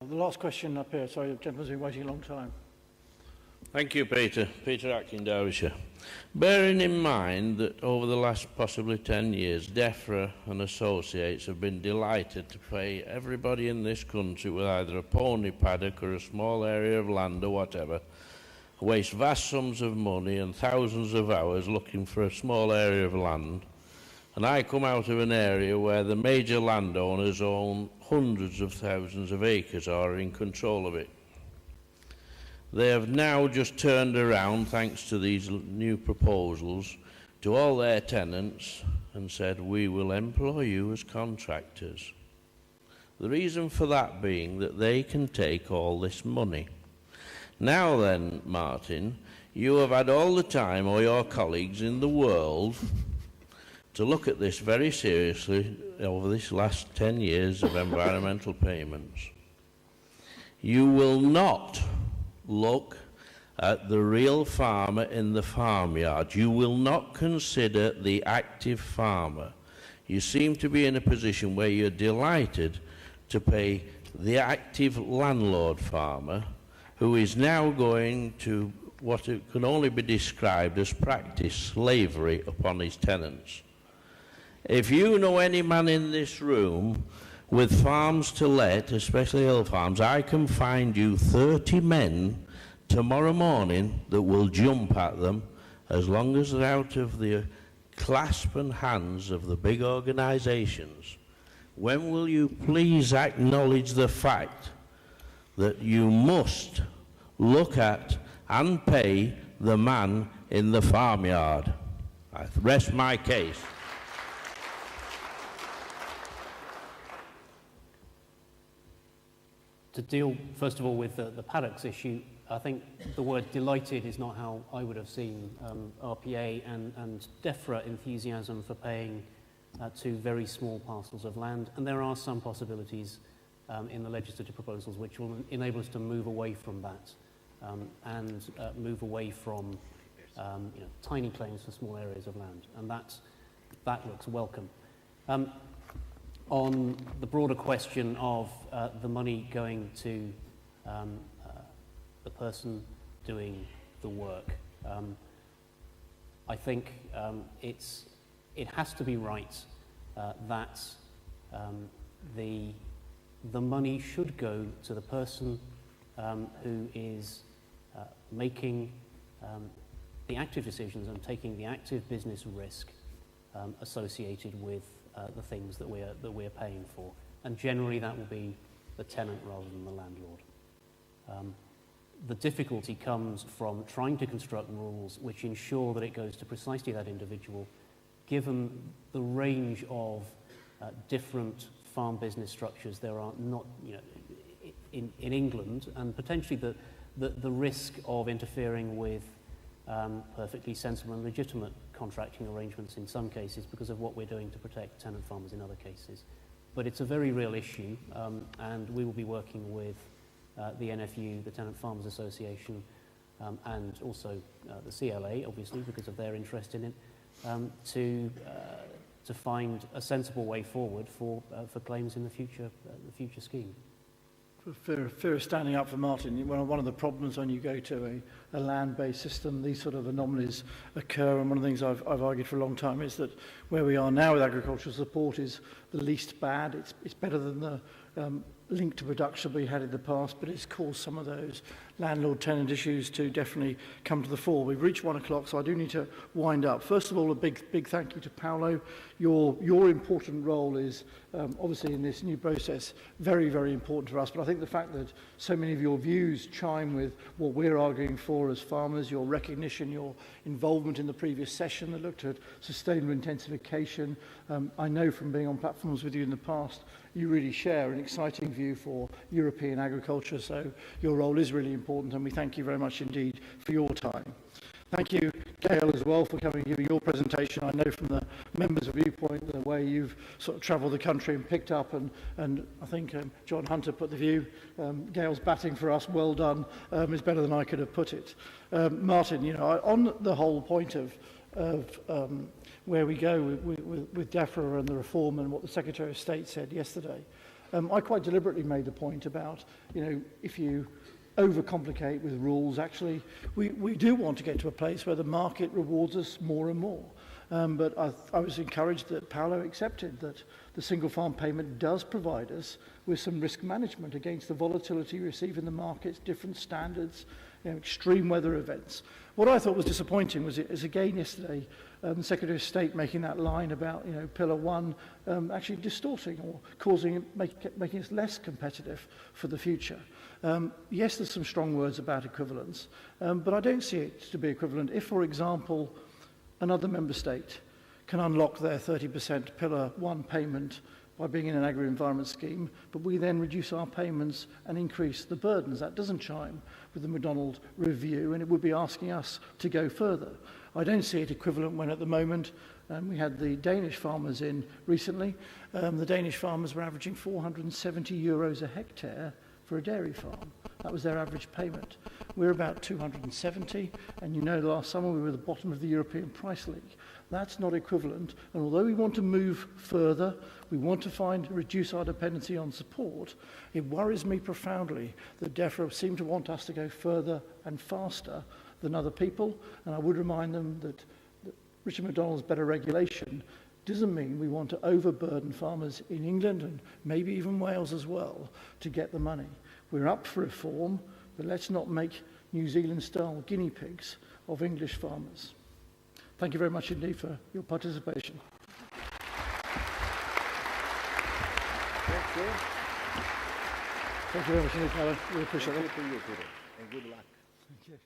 The last question up here. Sorry, the gentleman's been waiting a long time. Thank you, Peter. Peter Atkin, Derbyshire. Bearing in mind that over the last possibly 10 years, DEFRA and associates have been delighted to pay everybody in this country with either a pony paddock or a small area of land or whatever, waste vast sums of money and thousands of hours looking for a small area of land, and I come out of an area where the major landowners own hundreds of thousands of acres or are in control of it. They have now just turned around, thanks to these new proposals, to all their tenants and said, we will employ you as contractors. The reason for that being that they can take all this money. Now then, Martin, you have had all the time, or your colleagues in the world, to look at this very seriously over this last 10 years of environmental payments. You will not look at the real farmer in the farmyard. You will not consider the active farmer. You seem to be in a position where you're delighted to pay the active landlord farmer, who is now going to what it can only be described as practice slavery upon his tenants. If you know any man in this room with farms to let, especially hill farms, I can find you 30 men tomorrow morning that will jump at them as long as they're out of the clasp and hands of the big organizations. When will you please acknowledge the fact that you must look at and pay the man in the farmyard? I rest my case. To deal, first of all, with the paddocks issue, I think the word delighted is not how I would have seen RPA and DEFRA enthusiasm for paying two very small parcels of land. And there are some possibilities in the legislative proposals which will enable us to move away from that and move away from tiny claims for small areas of land. And that looks welcome. On the broader question of the money going to the person doing the work, I think it has to be right that the money should go to the person who is making the active decisions and taking the active business risk associated with the things that we're paying for, and generally that will be the tenant rather than the landlord. The difficulty comes from trying to construct rules which ensure that it goes to precisely that individual, given the range of different farm business structures there are not, in England, and potentially the risk of interfering with perfectly sensible and legitimate contracting arrangements in some cases because of what we're doing to protect tenant farmers in other cases. But it's a very real issue, and we will be working with the NFU, the Tenant Farmers Association, and also the CLA, obviously, because of their interest in it, to find a sensible way forward for claims in the future scheme. Fear of standing up for Martin. One of the problems when you go to a land-based system, these sort of anomalies occur, and one of the things I've argued for a long time is that where we are now with agricultural support is the least bad. It's better than the link to production we had in the past, but it's caused some of those landlord-tenant issues to definitely come to the fore. We've reached 1 o'clock, so I do need to wind up. First of all, a big thank you to Paolo. Your important role is obviously in this new process very, very important to us, but I think the fact that so many of your views chime with what we're arguing for as farmers, your recognition, your involvement in the previous session that looked at sustainable intensification. I know from being on platforms with you in the past, you really share an exciting view for European agriculture, so your role is really important, and we thank you very much indeed for your time. Thank you, Gail, as well, for coming and giving your presentation. I know from the members' viewpoint the way you've sort of travelled the country and picked up, and I think John Hunter put the view, Gail's batting for us, well done, is better than I could have put it. Martin, on the whole point of where we go with DEFRA and the reform and what the Secretary of State said yesterday, I quite deliberately made the point about, if you overcomplicate with rules, actually, we do want to get to a place where the market rewards us more and more. But I was encouraged that Paolo accepted that the single farm payment does provide us with some risk management against the volatility we receive in the markets, different standards, extreme weather events. What I thought was disappointing was again yesterday, the Secretary of State making that line about Pillar 1 actually distorting or making us less competitive for the future. Yes, there's some strong words about equivalence, but I don't see it to be equivalent. If, for example, another member state can unlock their 30% Pillar 1 payment by being in an agri-environment scheme, but we then reduce our payments and increase the burdens. That doesn't chime with the McDonald review, and it would be asking us to go further. I don't see it equivalent when at the moment, we had the Danish farmers in recently, the Danish farmers were averaging 470 euros a hectare for a dairy farm. That was their average payment. We're about 270, and last summer we were at the bottom of the European price league. That's not equivalent, and although we want to move further, we want to reduce our dependency on support, it worries me profoundly that DEFRA seem to want us to go further and faster than other people, and I would remind them that Richard McDonald's better regulation doesn't mean we want to overburden farmers in England and maybe even Wales as well to get the money. We're up for reform, but let's not make New Zealand-style guinea pigs of English farmers. Thank you very much indeed for your participation. Thank you. Thank you very much indeed, Alan. We appreciate it. Thank you, Peter, and good luck. Thank you.